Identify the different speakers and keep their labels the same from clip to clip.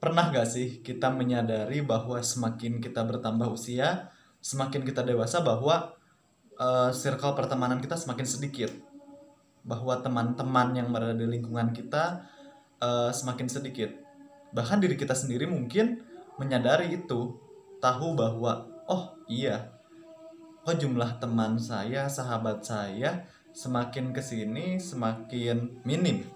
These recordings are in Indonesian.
Speaker 1: Pernah gak sih kita menyadari bahwa semakin kita bertambah usia, semakin kita dewasa bahwa circle pertemanan kita semakin sedikit, bahwa teman-teman yang berada di lingkungan kita semakin sedikit. Bahkan diri kita sendiri mungkin menyadari itu, tahu bahwa oh iya, kok jumlah teman saya, sahabat saya semakin kesini semakin minim.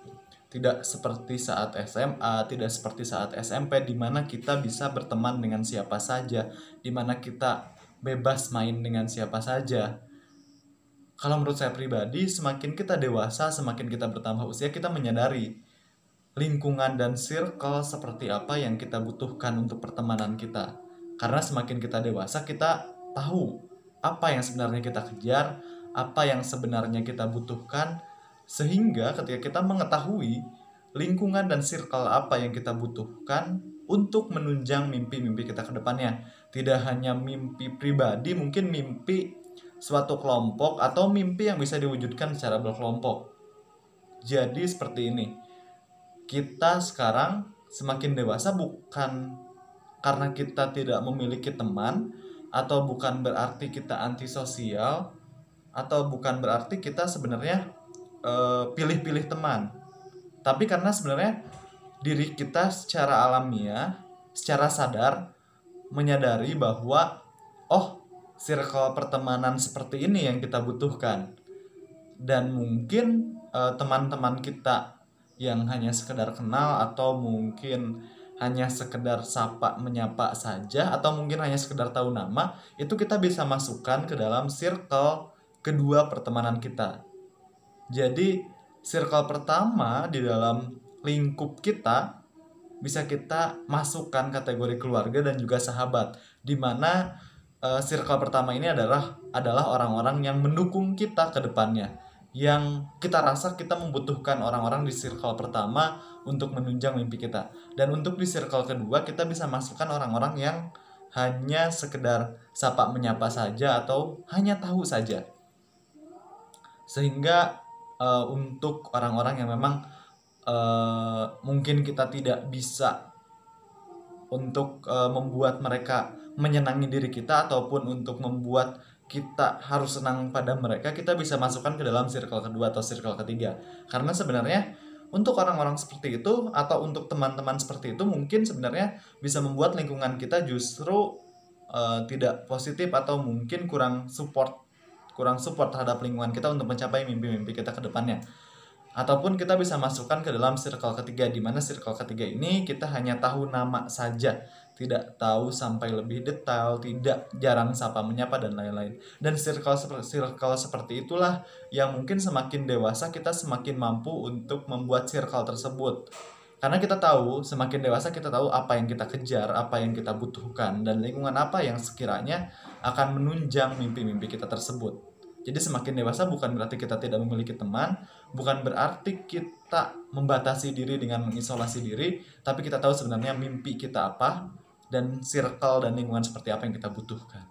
Speaker 1: Tidak seperti saat SMA, tidak seperti saat SMP, di mana kita bisa berteman dengan siapa saja, di mana kita bebas main dengan siapa saja. Kalau menurut saya pribadi, semakin kita dewasa, semakin kita bertambah usia, kita menyadari lingkungan dan circle seperti apa yang kita butuhkan untuk pertemanan kita. Karena semakin kita dewasa, kita tahu apa yang sebenarnya kita kejar, apa yang sebenarnya kita butuhkan, sehingga ketika kita mengetahui lingkungan dan circle apa yang kita butuhkan untuk menunjang mimpi-mimpi kita ke depannya. Tidak hanya mimpi pribadi, mungkin mimpi suatu kelompok atau mimpi yang bisa diwujudkan secara berkelompok. Jadi seperti ini. Kita sekarang semakin dewasa bukan karena kita tidak memiliki teman, atau bukan berarti kita antisosial, atau bukan berarti kita sebenarnya pilih-pilih teman. Tapi karena sebenarnya diri kita secara alamiah, secara sadar menyadari bahwa oh, circle pertemanan seperti ini yang kita butuhkan. Dan mungkin teman-teman kita yang hanya sekedar kenal, atau mungkin hanya sekedar sapa menyapa saja, atau mungkin hanya sekedar tahu nama, itu kita bisa masukkan ke dalam circle kedua pertemanan kita. Jadi circle pertama di dalam lingkup kita bisa kita masukkan kategori keluarga dan juga sahabat, di mana circle pertama ini adalah orang-orang yang mendukung kita ke depannya, yang kita rasa kita membutuhkan orang-orang di circle pertama untuk menunjang mimpi kita. Dan untuk di circle kedua kita bisa masukkan orang-orang yang hanya sekedar sapa menyapa saja atau hanya tahu saja. Sehingga untuk orang-orang yang memang mungkin kita tidak bisa untuk membuat mereka menyenangi diri kita, ataupun untuk membuat kita harus senang pada mereka, kita bisa masukkan ke dalam circle kedua atau circle ketiga. Karena sebenarnya untuk orang-orang seperti itu, atau untuk teman-teman seperti itu, mungkin sebenarnya bisa membuat lingkungan kita justru tidak positif, atau mungkin kurang support terhadap lingkungan kita untuk mencapai mimpi-mimpi kita ke depannya. Ataupun kita bisa masukkan ke dalam circle ketiga, di mana circle ketiga ini kita hanya tahu nama saja, tidak tahu sampai lebih detail, jarang sapa menyapa dan lain-lain. Dan circle seperti itulah yang mungkin semakin dewasa kita semakin mampu untuk membuat circle tersebut. Karena kita tahu, semakin dewasa kita tahu apa yang kita kejar, apa yang kita butuhkan, dan lingkungan apa yang sekiranya akan menunjang mimpi-mimpi kita tersebut. Jadi semakin dewasa bukan berarti kita tidak memiliki teman, bukan berarti kita membatasi diri dengan mengisolasi diri, tapi kita tahu sebenarnya mimpi kita apa, dan circle dan lingkungan seperti apa yang kita butuhkan.